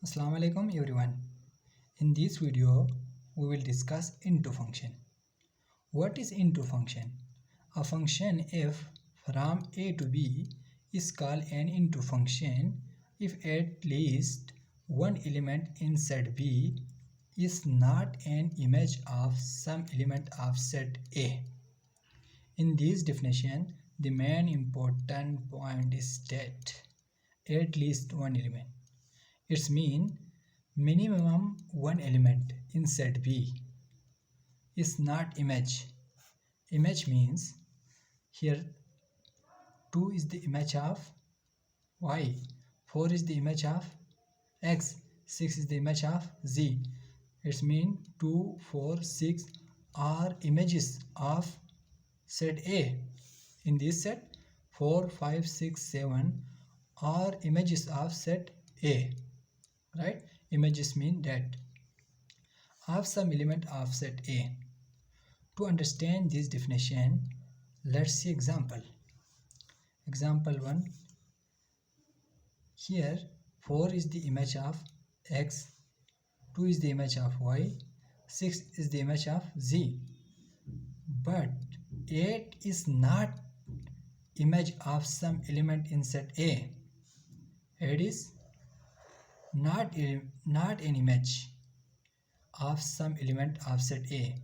Assalamu alaikum everyone. In this video we will discuss into function. What is into function? A function f from a to b is called an into function if at least one element in set b is not an image of some element of set a. In this definition, the main important point is that at least one element. It's mean minimum one element in set B is not image. Image means here 2 is the image of y, 4 is the image of x, 6 is the image of z. It's mean 2, 4, 6 are images of set A. In this set 4, 5, 6, 7 are images of set A. Right? Images mean that of some element of set A. To understand this definition, let's see example. Example 1. Here 4 is the image of x, 2 is the image of y, 6 is the image of z. But 8 is not image of some element in set A. 8 is not an image of some element of set A.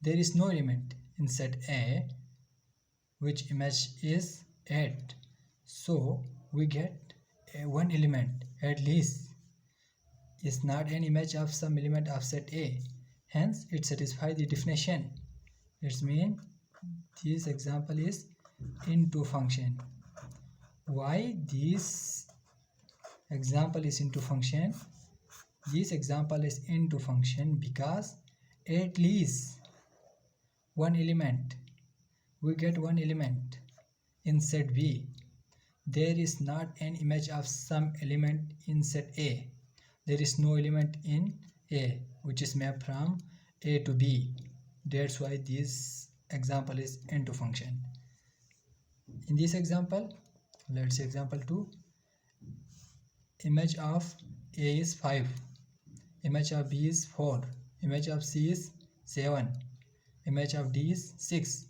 There is no element in set A which image is 8. So we get one element at least is not an image of some element of set A. Hence it satisfies the definition. It means this example is into function. Why this example is into function? This example is into function because at least one element, we get one element in set B. There is not an image of some element in set A. There is no element in A which is mapped from A to B. That's why this example is into function. In this example, let's see example 2. Image of A is 5, image of B is 4, image of C is 7, image of D is 6.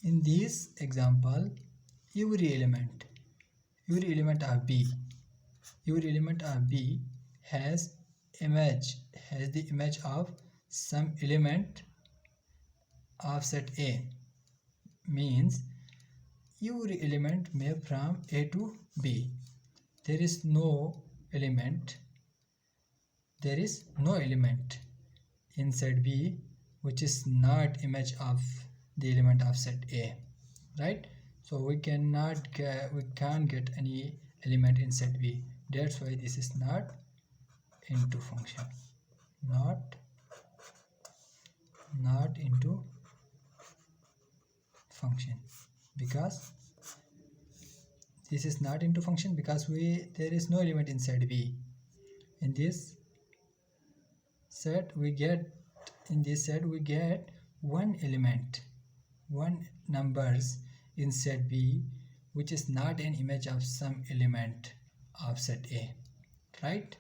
In this example, every element of B has the image of some element of set A. Means every element mapped from A to B. There is no element in set B which is not image of the element of set A, right? So we can't get any element in set B. That's why this is not into function. Not into function because this is not into function because there is no element inside B. In this set we get one element, one numbers in set B which is not an image of some element of set A, right?